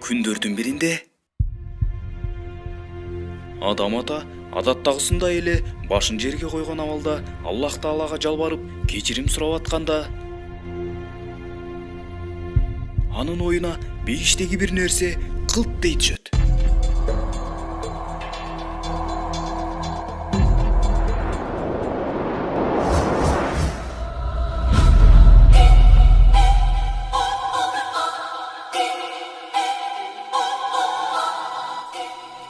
Күндөрдүн биринде адам ата адаттагысындай эле башын жерге койгон абалда Аллах Таалага жалбарып кечирим сурап атканда анын оюна бейиштеги бир нерсе кылт дей түшөт.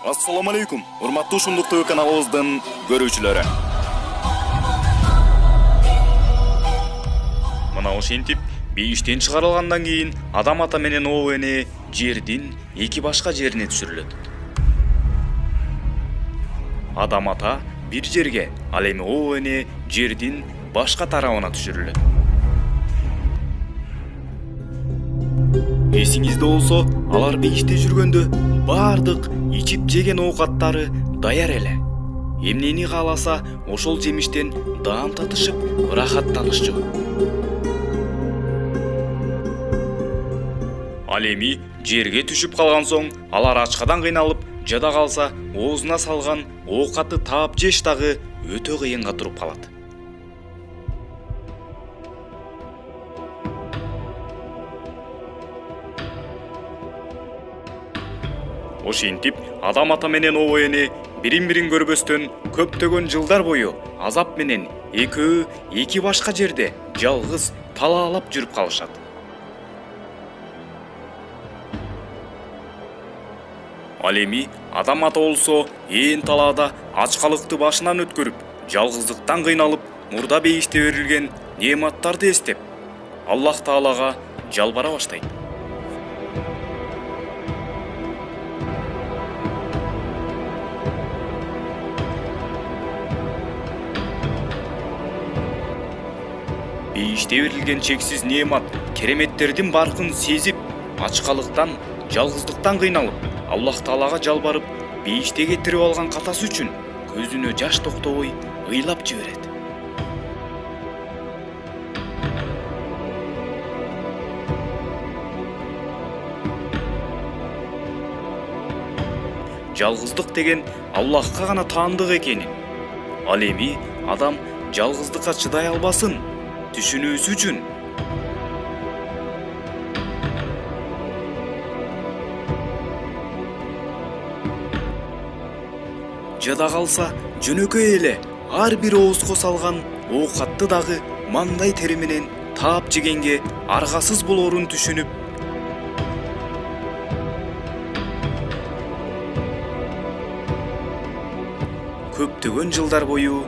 Ассаламу алейкум, урматтуу Ушундук ТВ каналыбыздын көрүүчүлөрү. Мына ошентип бейиштен чыгарылгандан кийин адам ата менен обо эне жердин эки башка жерине түшүрүлөт. Адам ата бир жерге, ал эми обо эне жердин башка тарабына түшүрүлөт. Эсиңизде болсо, алар бейиште жүргөндө бардык ичип жеген оокаттары даяр эле. Эмнени кааласа, ошол жемиштен даам татышып, ырахаттанышчу. Ал эми жерге түшүп калган соң, алар ачкадан кыйналып, жада калса, оозуна салган оокатты таап жеш дагы өтө кыйынга туруп калат. Ошентип, адам ата менен обо эне бирин-бирин көрбөстөн көптөгөн жылдар бою азап менен экөө эки башка жерде жалгыз талаалап жүрүп калышат. Ал эми адам ата болсо ээн талаада ачкалыкты башынан өткөрүп, жалгыздыктан кыйналып, мурда бейиште берилген неаматтарды эстеп, Аллах Таалага жалбара баштайт. Бейиште берилген чексиз неамат, кереметтердин баркын сезип, ачкалыктан, жалгыздыктан кыйналып, Аллах Таалага жалбарып, бейиште кетирип алган катасы үчүн көзүнө жаш токтобой ыйлап жиберет. Жалгыздык деген Аллахка гана таандык экенин, ал эми адам жалгыздыкка чыдай албасын түшүнүүсү үчүн жада калса жөнөкөй эле ар бир оозго салган оокатты дагы маңдай тери менен таап жегенге аргасыз болоорун түшүнүп, көптөгөн жылдар бою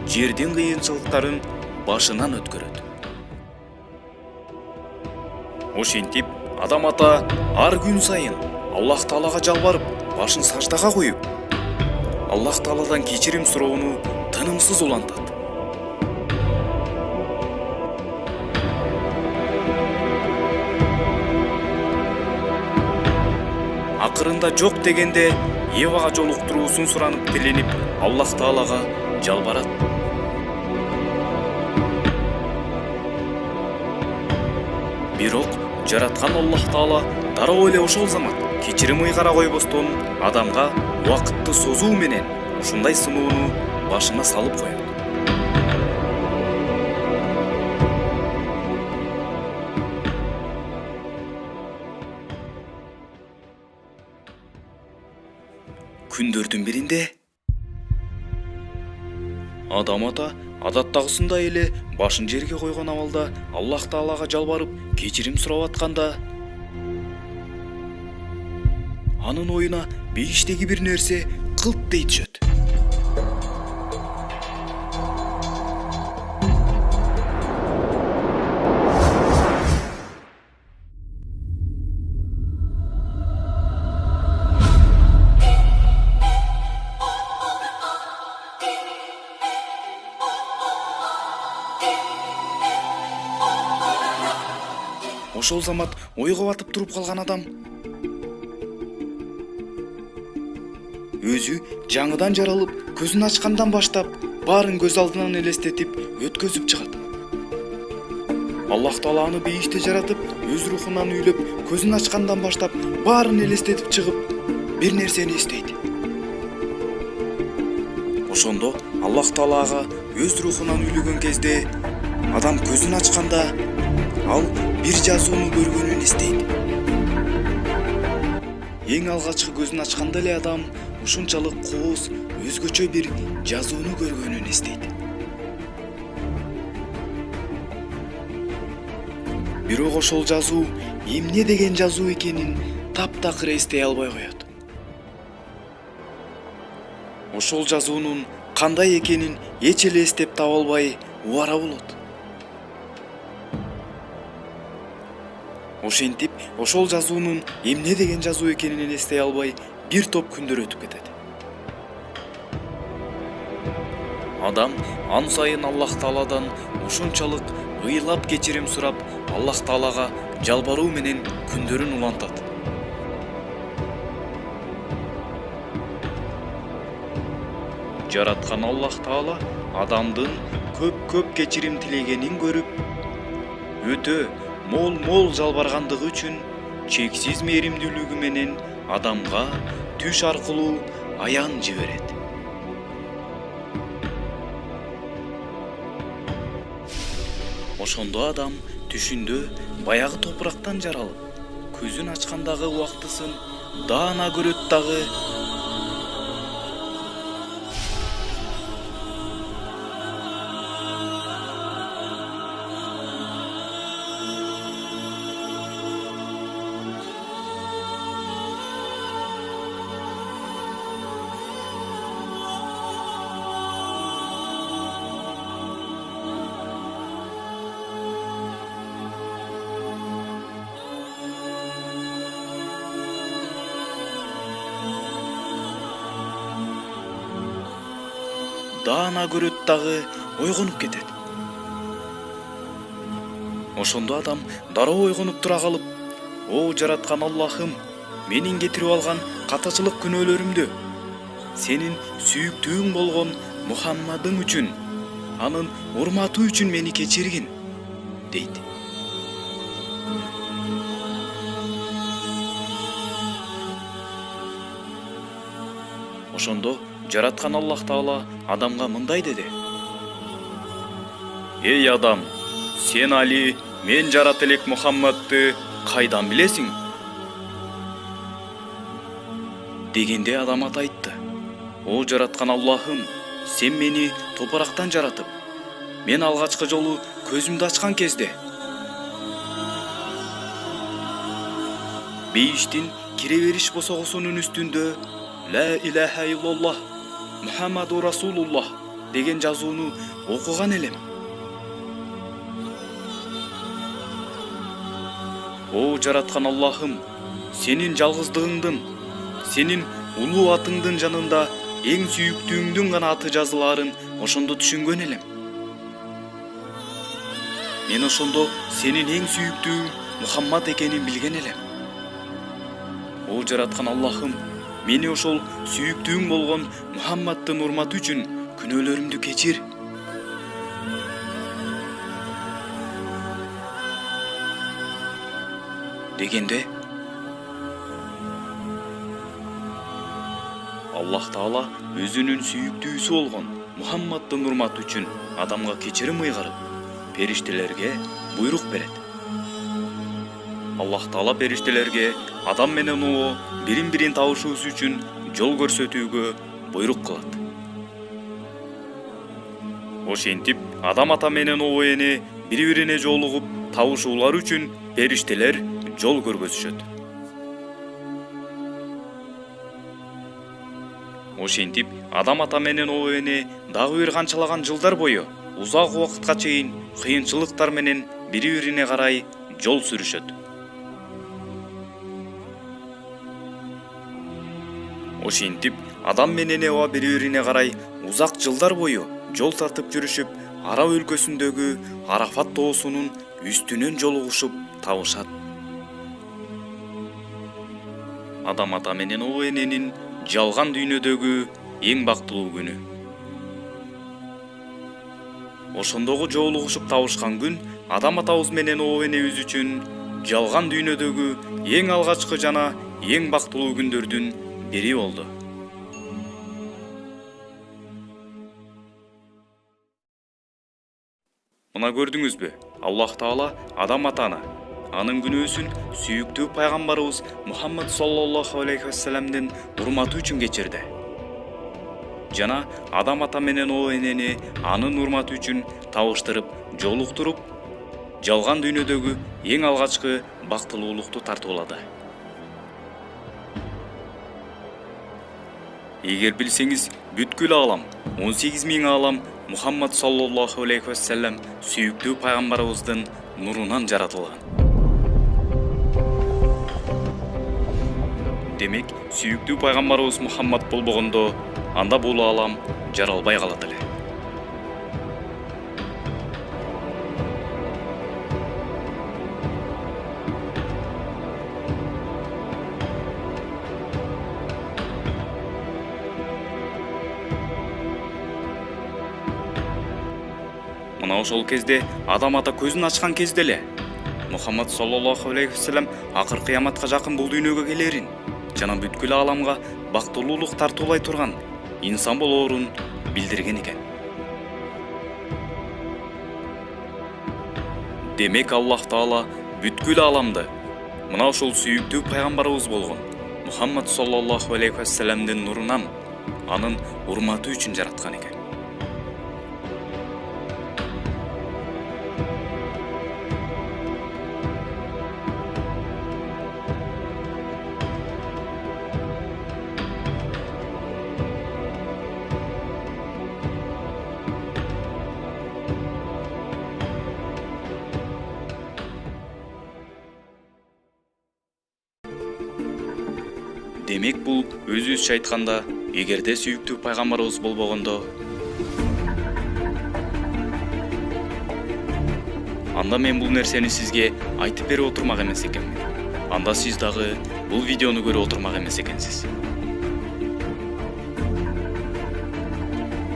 жердин кыйынчылыктарын башынан өткөрөт. Ошентип, адам ата ар күн сайын Аллах Таалага жалбарып, башын саждага коюп, Аллах Тааладан кечирим суроону тынымсыз улантат. Акырында жок дегенде Евага жолуктуруусун суранып тиленип, Аллах Таалага жалбарат. Бирок жараткан Аллах Таала дароо эле ошол замат кечирим ыйгара койбостон адамга убакытты созуу менен ушундай сыноону башына салып коет. Күндөрдүн биринде адам ата адаттагысындай эле башын жерге койгон абалда Аллах Таалага жалбарып кечирим сурап атканда анын оюна бейиштеги бир нерсе кылт дей түшөт. Ошол замат ойго батып туруп калган адам өзү жаңыдан жаралып, көзүн ачкандан баштап баарын көз алдынан элестетип өткөзүп чыгат. Аллах Тааланы бейиште жаратып, өз рухунан үйлөп, көзүн ачкандан баштап баарын элестетип чыгып, бир нерсени эстейт. Ошондо Аллах Таалага өз рухунан үйлөгөн кезде адам көзүн ачканда ал бир жазууну көргөнүн эстейт. Эң алгачкы көзүн ачканда эле адам ушунчалык кооз, өзгөчө бир жазууну көргөнүн эстейт. Бирок ошол жазуу эмне деген жазуу экенин таптакыр эстей албай коет. Ошол жазуунун кандай экенин эч эле эстеп таба албай убара болот. Ошентип, ошол жазуунун эмне деген жазуу экенин эстей албай бир топ күндөр өтүп кетет. Адам ан сайын Аллах Тааладан ушунчалык ыйлап кечирим сурап, Аллах Таалага жалбаруу менен күндөрүн улантат. Жараткан Аллах Таала адамдын көп кечирим тилегенин көрүп, өтө мол жалбаргандыгы үчүн чексиз мээримдүүлүгү менен адамга түш аркылуу аян жиберет. Ошондо адам түшүндө баягы топурактан жаралып, көзүн ачкандагы убактысын даана көрөт дагы. Даана көрөт дагы ойгонуп кетет. Ошондо адам дароо ойгонуп тура калып, "О жараткан Аллахым, менин кетирип алган катачылык күнөөлөрүмдү сенин сүйүктүүң болгон Мухаммадың үчүн, анын урматы үчүн мени кечиргин" дейт. Ошондо жараткан Аллах Таала адамга мындай деди: "Эй адам, сен али мен жарат элек Мухаммадты кайдан билесиң?" Дегенде адам айтты: "О жараткан Аллахым, сен мени топурактан жаратып, мен алгачкы жолу көзүмдү ачкан кезде бейиштин кире бериш босогосунун үстүндө Ла илаха иллаллах Мухаммаду Расулуллах деген жазууну окуган элем. О жараткан Аллахым, сенин жалгыздыгыңдын, сенин улуу атыңдын жанында эң сүйүктүүңдүн гана аты жазылаарын ошондо түшүнгөн элем. Мен ошондо сенин эң сүйүктүүң Мухаммад экенин билген элем. О жараткан Аллахым, мени ошол сүйүктүүң болгон Мухаммадтын урматы үчүн күнөөлөрүмдү кечир. Дегенде Аллах Таала өзүнүн сүйүктүүсү болгон Мухаммадтын урматы үчүн адамга кечирим ыйгарып, периштелерге буйрук берет. Аллах Таала периштелерге адам менен Ноо бирин-бирин табышуусу үчүн жол көрсөтүүгө буйрук кылат. Ошентип, адам ата менен Ноо эне бири-бирине жолугуп табышуулар үчүн периштелер жол көргөзүшөт. Ошентип, адам ата менен Ноо эне дагы бир канчалаган жылдар бою узак убакытка чейин кыйынчылыктар менен бири-бирине карай жол сүрүшөт. Ошентип, адам менен Эва бири-бирине карай узак жылдар бою жол тартып жүрүшүп, Араб өлкөсүндөгү Арафат тоосунун үстүнөн жолугушуп табышат. Адам ата менен Оо эненин жалган дүйнөдөгү эң бактылуу күнү. Ошондогу жолугушуп табышкан күн адам атабыз менен оо энебиз үчүн жалган дүйнөдөгү эң алгачкы жана эң бактылуу күндөрдүн бири болду. Мына көрдүңүзбү? Аллах Таала адам атаны, анын күнөөсүн сүйүктүү пайгамбарыбыз Мухаммад саллаллаху алейхи вассаламдын урматы үчүн кечирди. Жана адам ата менен оо энени анын урматы үчүн табыштырып, жолуктуруп, жалган дүйнөдөгү эң алгачкы бактылуулукту тартуулады. Эгер билсеңиз, бүткүл алам, 18.000 алам Мухаммад саллаллаху алейхи вассалам сүйүктүү пайгамбарыбыздын нурунан жаратылган. Демек, сүйүктүү пайгамбарыбыз Мухаммад болбогондо, анда бул алам жаралбай калат эле. Мына ошол кезде адам ата көзүн ачкан кезде эле Мухаммад саллаллаху алейхи вассалам акыр кыяматка жакын бул дүйнөгө келерин жана бүткүл аламга бактылуулук тартуулай турган инсан болоорун билдирген экен. Демек Аллах Таала бүткүл аламды мына ошол сүйүктүү пайгамбарыбыз болгон Мухаммад саллаллаху алейхи вассаламдын нурунан, анын урматы үчүн жараткан экен. Демек бул өзүбүзчө айтканда, эгерде сүйүктүү пайгамбарыбыз болбогондо, анда мен бул нерсени сизге айтып берип отурмак эмес экенмин. Анда сиз дагы бул видеону көрүп отурмак эмес экенсиз.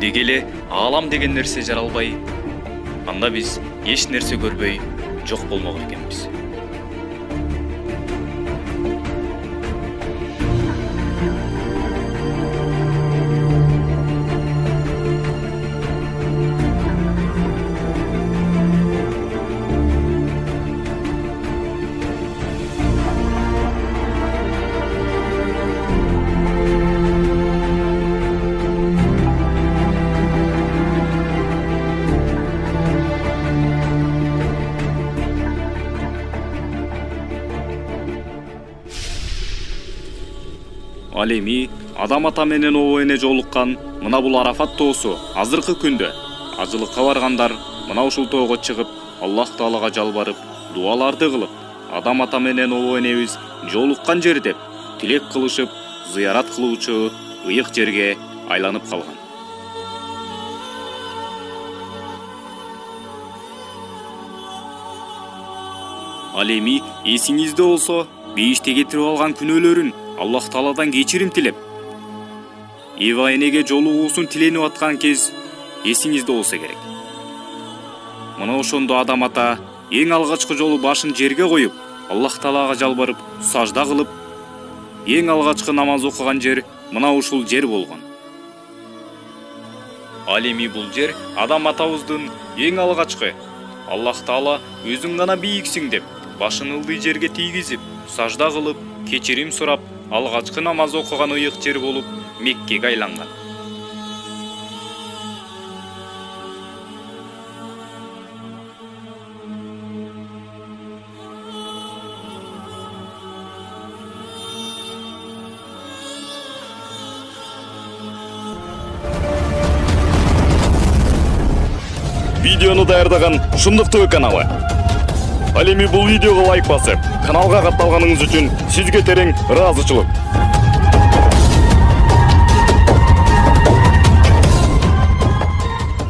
Деги эле аалам деген нерсе жаралбай, анда биз эч нерсе көрбөй жок болмок экенбиз. Ал эми адам ата менен оо эне жолуккан мына бул Арафат тоосу азыркы күндө ажылыкка баргандар мына ушул тоого чыгып, Аллах Таалага жалбарып, дуаларды кылып, адам ата менен оо энебиз жолуккан жер деп тилек кылышып, зыярат кылуучу ыйык жерге айланып калган. Ал эми эсиңизде болсо, бейиште кетирип алган күнөөлөрүн Аллах Тааладан кечирим тилеп, Эва энеге жолугуусун тиленип аткан кез эсиңизде болсо керек. Мына ошондо адам ата эң алгачкы жолу башын жерге коюп, Аллах Таалага жалбарып, сажда кылып, эң алгачкы намаз окуган жер мына ушул жер болгон. Ал эми бул жер адам атабыздын эң алгачкы. Аллах Таала өзүң гана бийиксиң деп, башын ылдый жерге тийгизип, сажда кылып, кечирим сурап, алгачкы намаз окуган ыйык жер болуп Меккеге айланган. Видеону даярдаган Шындык ТВ каналы. Ал эми бул видеого лайк басып, каналга катталганыңыз үчүн сизге терең ыраазычылык.